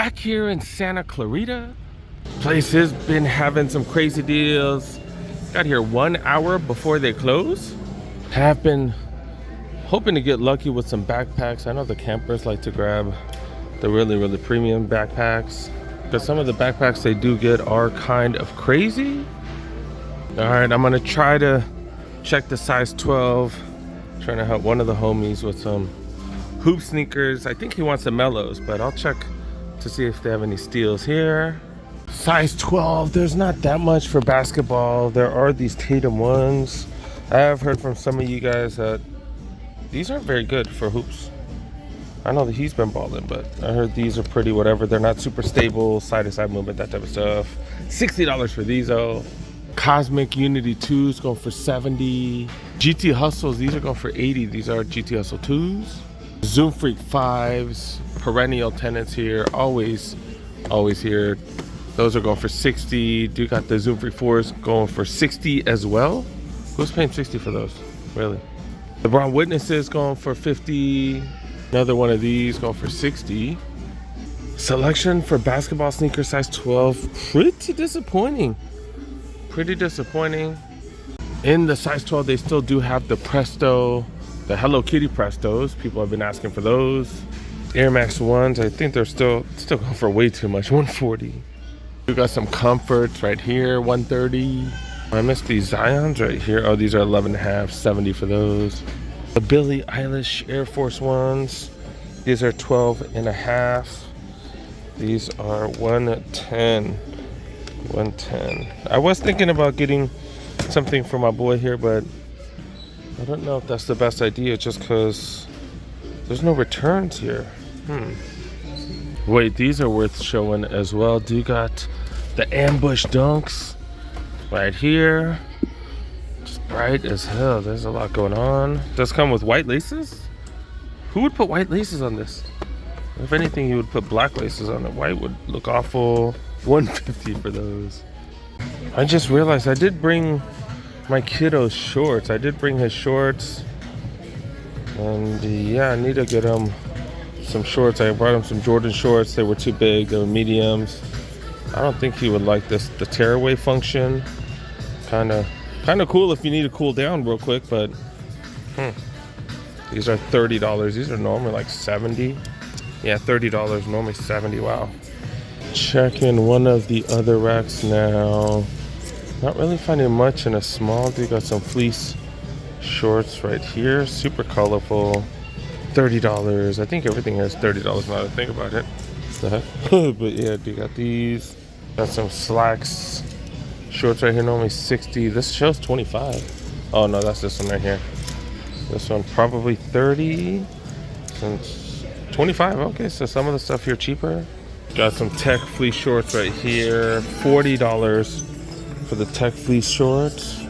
back here in Santa Clarita. Place has been having some crazy deals. Got here 1 hour before they close. Have been hoping to get lucky with some backpacks. I know the campers like to grab the really premium backpacks, but some of the backpacks they do get are kind of crazy. All right, I'm gonna try to check the size 12. Trying to help one of the homies with some hoop sneakers. I think he wants the mellows, but I'll check to see if they have any steals here. Size 12, there's not that much for basketball. There are these Tatum ones. I have heard from some of you guys that these aren't very good for hoops. I know that he's been balling, but I heard these are pretty whatever. They're not super stable, side to side movement, that type of stuff. $60 for these though. Cosmic Unity 2s going for 70. GT Hustles, these are going for 80. These are GT Hustle 2s. Zoom Freak 5s, perennial tenants here, always here. Those are going for 60. Do got the Zoom Freak 4s going for 60 as well. Who's paying 60 for those? Really? LeBron Witnesses going for 50. Another one of these going for 60. Selection for basketball sneaker size 12. Pretty disappointing. In the size 12, they still do have the Presto, the Hello Kitty Prestos. People have been asking for those. Air Max 1s, I think they're still going for way too much, 140. We got some Comforts right here, 130. I missed these Zions right here. Oh, these are 11.5, 70 for those. The Billie Eilish Air Force 1s. These are 12.5. These are 110. I was thinking about getting something for my boy here, but I don't know if that's the best idea just because there's no returns here. Wait, these are worth showing as well. Do you got the Ambush Dunks right here? Just bright as hell. There's a lot going on. Does come with white laces? Who would put white laces on this? If anything, you would put black laces on it. White would look awful. 150 for those. I just realized I did bring my kiddo's shorts. I did bring his shorts. And yeah, I need to get him some shorts. I brought him some Jordan shorts. They were too big. They were mediums. I don't think he would like this. The tearaway function. Kind of cool if you need to cool down real quick, but these are $30. These are normally like 70. Yeah, $30. Normally 70. Wow. Checking one of the other racks now. Not really finding much in a small. They got some fleece shorts right here. Super colorful. $30. I think everything has $30 now that I think about it. But yeah, they got these. Got some slacks. Shorts right here, normally 60. This shows 25. Oh no, that's this one right here. This one probably 30. Since 25. Okay, so some of the stuff here cheaper. Got some Tech fleece shorts right here. $40 for the Tech fleece shorts.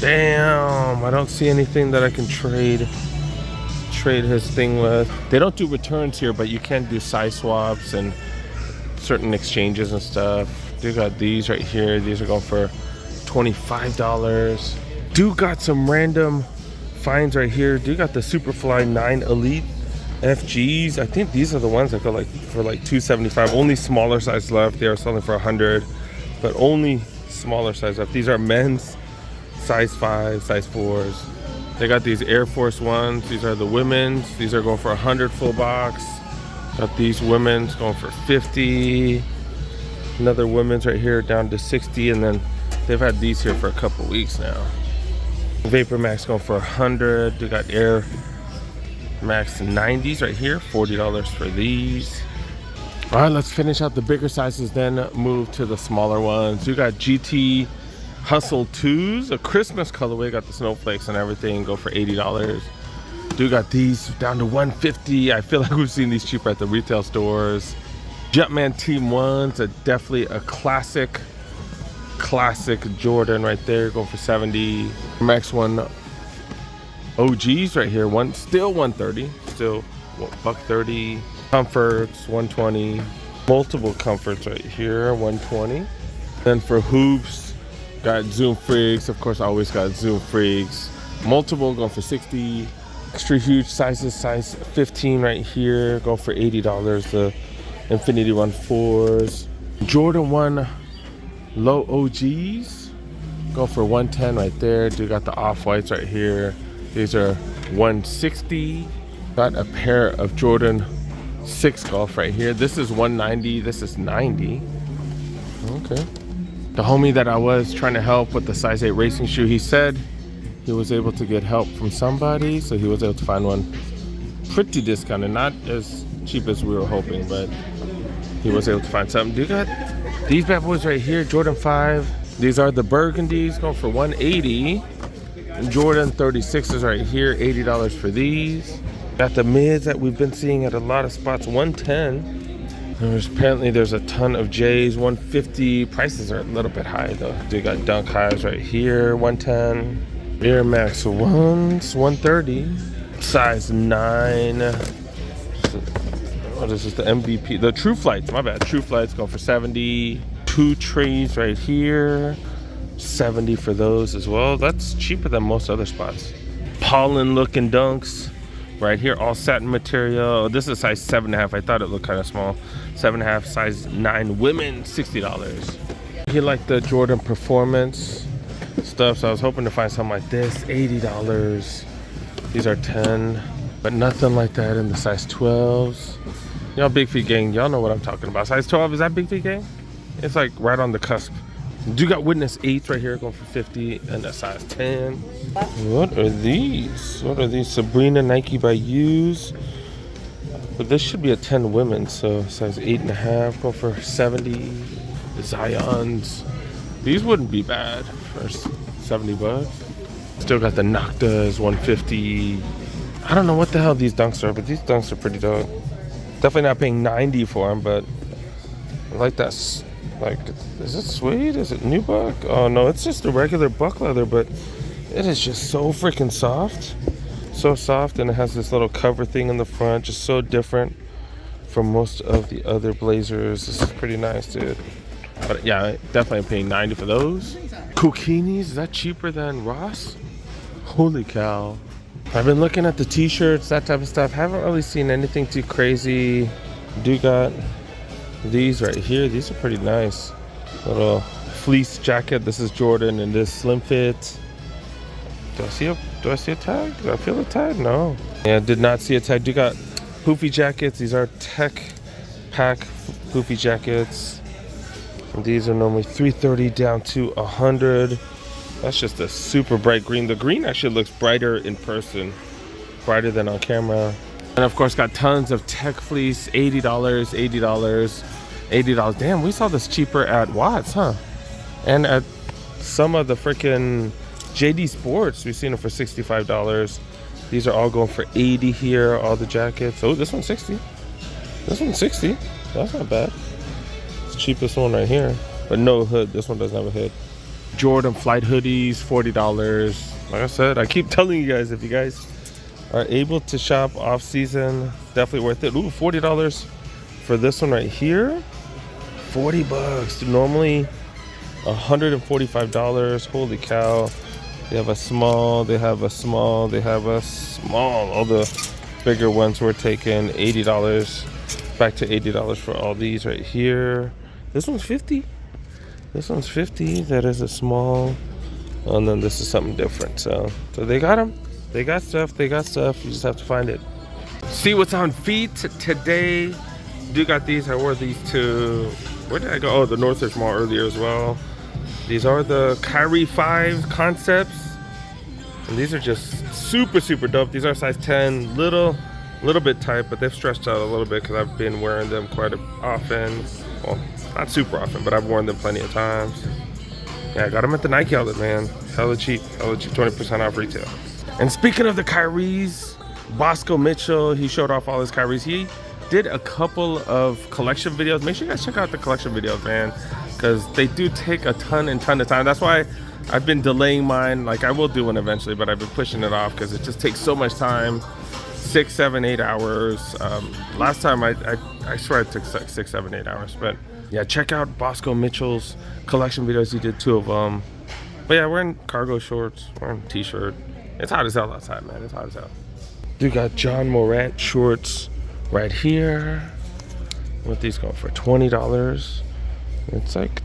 Damn, I don't see anything that I can trade his thing with. They don't do returns here, but you can do size swaps and certain exchanges and stuff. They got these right here. These are going for $25. Do got some random finds right here. Do got the Superfly 9 Elite FGs. I think these are the ones that go like for like $275. Only smaller size left. They are selling for $100, but only smaller size left. These are men's size 5, size 4s. They got these Air Force 1s. These are the women's. These are going for $100 full box. Got these women's going for $50. Another women's right here down to $60, and then they've had these here for a couple weeks now. Vapor Max going for $100. They got Air Max 90s right here, $40 for these. All right, let's finish out the bigger sizes, then move to the smaller ones. You got GT Hustle 2s, a Christmas colorway. Got the snowflakes and everything, go for $80. Do got these down to $150. I feel like we've seen these cheaper at the retail stores. Jumpman Team 1s, definitely a classic Jordan right there, going for $70. Max 1 OGs right here, still $130, still $130. Comforts $120. Multiple Comforts right here, $120. Then for hoops, got Zoom Freaks. Of course, I always got Zoom Freaks. Multiple going for $60. Extra huge sizes, size 15 right here, going for $80. The Infinity Run 4s. Jordan 1 low OGs. Go for 110 right there. Dude got the off-whites right here. These are 160. Got a pair of Jordan 6 Golf right here. This is 190. This is 90. Okay. The homie that I was trying to help with the size 8 racing shoe, he said he was able to get help from somebody, so he was able to find one pretty discounted, not as cheap as we were hoping, but he was able to find something. You got these bad boys right here, Jordan 5. These are the burgundies, going for 180. And Jordan 36s right here, $80 for these. Got the mids that we've been seeing at a lot of spots, 110. Apparently there's a ton of J's, 150. Prices are a little bit high though. They got Dunk Highs right here, 110. Air Max 1s, 130. Size 9. What is this? The MVP, the True Flights, my bad. True Flights going for 70. 2 trees right here, 70 for those as well. That's cheaper than most other spots. Pollen looking Dunks right here, all satin material. This is size 7.5. I thought it looked kind of small. 7.5, size 9 women, $60. He liked the Jordan Performance stuff, so I was hoping to find something like this, $80. These are 10, but nothing like that in the size 12s. Y'all big feet gang, y'all know what I'm talking about. Size 12, is that big feet gang? It's like right on the cusp. You got Witness 8s right here going for 50 and a size 10. What are these? What are these? Sabrina Nike by Use. But this should be a 10 women, so size 8.5 going for 70. The Zions. These wouldn't be bad for 70 bucks. Still got the Noctas 150. I don't know what the hell these Dunks are, but these Dunks are pretty dope. Definitely not paying 90 for them, but I like that. Like, is it suede? Is it nubuck? Oh no, it's just a regular buck leather, but it is just so freaking soft. So soft, and it has this little cover thing in the front, just so different from most of the other blazers. This is pretty nice, dude. But yeah, definitely paying 90 for those. Kokinis, is that cheaper than Ross? Holy cow. I've been looking at the t-shirts, that type of stuff. Haven't really seen anything too crazy. Do got these right here. These are pretty nice. Little fleece jacket. This is Jordan and this slim fit. Do I see a tag? Do I feel a tag? No. Yeah, did not see a tag. Do got poofy jackets. These are Tech Pack poofy jackets. And these are normally $330 down to $100. That's just a super bright green. The green actually looks brighter in person, brighter than on camera. And of course got tons of Tech fleece, $80, $80, $80. Damn, we saw this cheaper at Watts, huh? And at some of the freaking JD Sports, we've seen it for $65. These are all going for 80 here, all the jackets. Oh, this one's 60. This one's 60. That's not bad. It's the cheapest one right here, but no hood. This one doesn't have a hood. Jordan flight hoodies, $40. Like I said, I keep telling you guys, if you guys are able to shop off season, definitely worth it. Ooh, $40 for this one right here. 40 bucks. Normally $145. Holy cow. They have a small, they have a small, they have a small. All the bigger ones were taken. $80. Back to $80 for all these right here. This one's 50. This one's 50. That is a small. And then this is something different. So they got them. They got stuff. They got stuff. You just have to find it. See what's on feet today. Do got these. I wore these to, where did I go? Oh, the Northridge Mall earlier as well. These are the Kyrie 5 concepts. And these are just super, super dope. These are size 10. Little bit tight, but they've stretched out a little bit because I've been wearing them quite often. Well, not super often, but I've worn them plenty of times. Yeah, I got them at the Nike outlet, man. Hella cheap, 20% off retail. And speaking of the Kyries, Bossco Mitchell, he showed off all his Kyries. He did a couple of collection videos. Make sure you guys check out the collection videos, man, because they do take a ton of time. That's why I've been delaying mine. Like, I will do one eventually, but I've been pushing it off because it just takes so much time. 6, 7, 8 hours. Last time I swear it took like 6, 7, 8 hours. But yeah, check out Bossco Mitchell's collection videos. He did 2 of them. But yeah, wearing cargo shorts, wearing t-shirt. It's hot as hell outside, man. It's hot as hell. You got John Morant shorts right here. What these going for? $20. It's like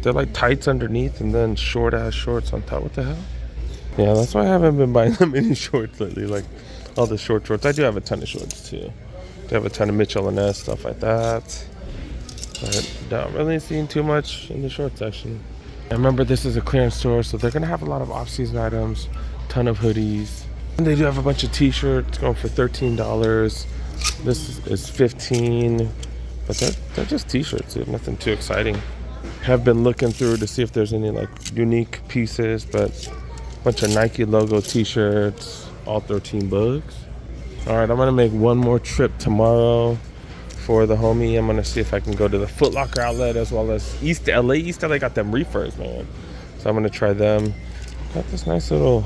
they're like tights underneath and then short ass shorts on top. What the hell? Yeah, that's why I haven't been buying that many shorts lately. Like all the short shorts. I do have a ton of shorts too. I have a ton of Mitchell and S, stuff like that. But not really seeing too much in the short section. I remember this is a clearance store, so they're gonna have a lot of off-season items, ton of hoodies. And they do have a bunch of t-shirts going for $13. This is $15, but they're just t-shirts, nothing too exciting. Have been looking through to see if there's any like unique pieces, but a bunch of Nike logo t-shirts, all $13. All right, I'm gonna make one more trip tomorrow for the homie. I'm gonna see if I can go to the Foot Locker outlet as well as East LA. East LA got them refurs, man. So I'm gonna try them. Got this nice little,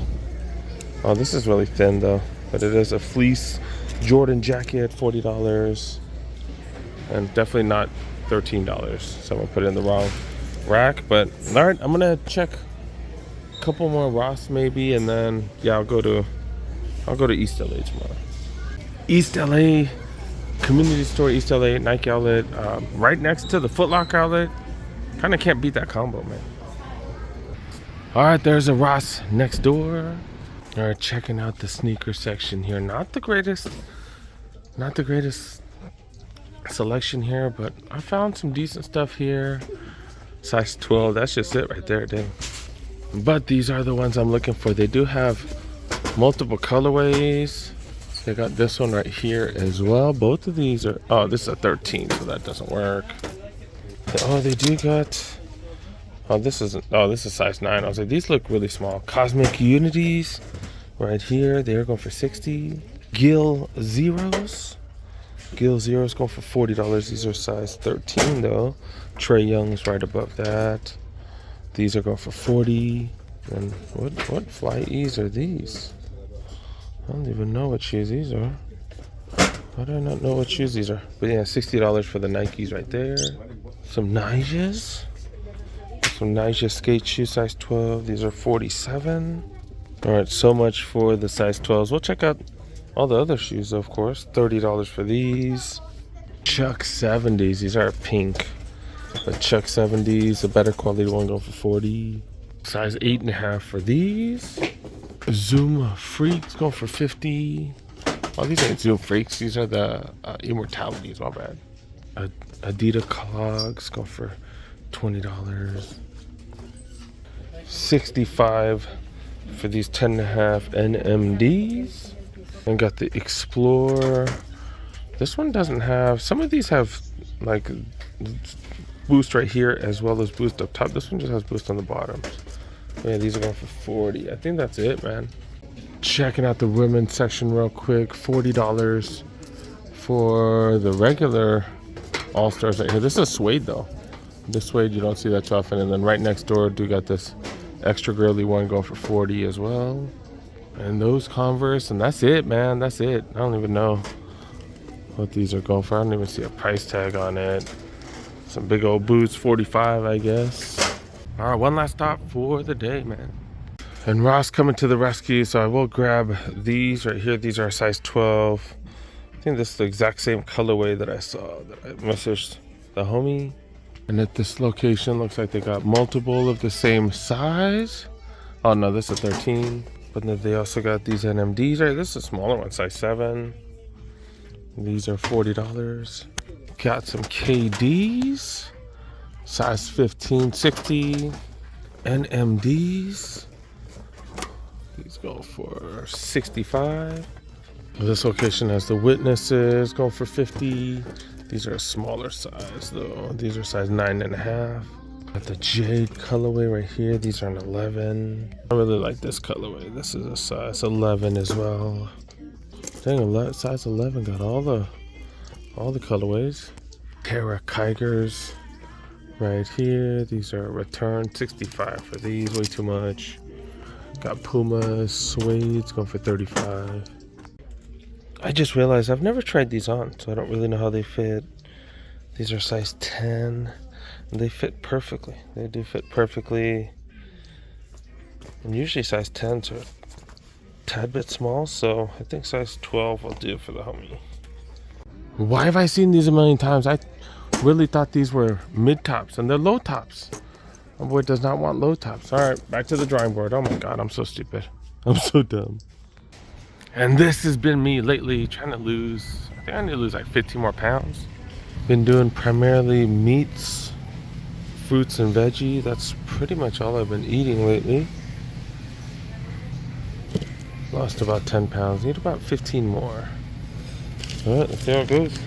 oh, this is really thin though, but it is a fleece Jordan jacket, $40. And definitely not $13. So I'm gonna put it in the wrong rack. But all right, I'm gonna check a couple more Ross maybe, and then yeah, I'll go to East LA tomorrow. East LA community store, East LA Nike outlet, right next to the Foot Locker outlet. Kind of can't beat that combo, man. All right, there's a Ross next door. All right, checking out the sneaker section here. Not the greatest selection here, but I found some decent stuff here. Size 12, that's just it right there, dang. But these are the ones I'm looking for. They do have multiple colorways. They got this one right here as well. Both of these are, oh, this is a 13, so that doesn't work. Oh, they do got, oh, this is size 9. I was like, these look really small. Cosmic Unities right here. They're going for $60. Gill Zeros going for $40. These are size 13 though. Trey Young's right above that. These are going for $40. And what Fly E's are these? I don't even know what shoes these are. Why do I not know what shoes these are? But yeah, $60 for the Nikes right there. Some Niges. Some Nige skate shoes, size 12. These are $47. All right, so much for the size 12s. We'll check out all the other shoes, of course. $30 for these. Chuck 70s. These are pink. The Chuck 70s, a better quality one, going for $40. Size 8.5 for these. Zoom Freaks going for $50. Oh, these ain't Zoom Freaks. These are the Immortalities. My bad. Adidas clogs go for $20. $65 for these 10.5 NMDs. And got the Explorer. This one doesn't have, some of these have like boost right here as well as boost up top. This one just has boost on the bottom. Yeah, these are going for $40. I think that's it, man. Checking out the women's section real quick. $40 for the regular All-Stars right here. This is suede though. This suede you don't see that too often. And then right next door, do got this extra girly one going for $40 as well. And those Converse, and that's it, man. That's it. I don't even know what these are going for. I don't even see a price tag on it. Some big old boots, $45, I guess. All right, one last stop for the day, man. And Ross coming to the rescue, so I will grab these right here. These are size 12. I think this is the exact same colorway that I saw that I messaged the homie. And at this location, looks like they got multiple of the same size. Oh no, this is 13. But then they also got these NMDs right. This is a smaller one, size 7. These are $40. Got some KDs. Size 15, $60. NMDs. These go for $65. This location has the Witnesses going for $50. These are a smaller size though. These are size 9.5. Got the Jade colorway right here. These are an 11. I really like this colorway. This is a size 11 as well. Dang, size 11 got all the colorways. Terra Kigers right here. These are return, $65 for these. Way too much. Got Puma suedes going for $35. I just realized I've never tried these on, so I don't really know how they fit. These are size 10. And they fit perfectly. They do fit perfectly. And usually size 10s are a tad bit small, so I think size 12 will do for the homie. Why have I seen these a million times? I really thought these were mid tops and they're low tops. My boy does not want low tops. All right, back to the drawing board. Oh my God, I'm so stupid. I'm so dumb. And this has been me lately trying to lose, I think I need to lose like 15 more pounds. Been doing primarily meats, fruits and veggie. That's pretty much all I've been eating lately. Lost about 10 pounds, need about 15 more. All right, let's see how it goes.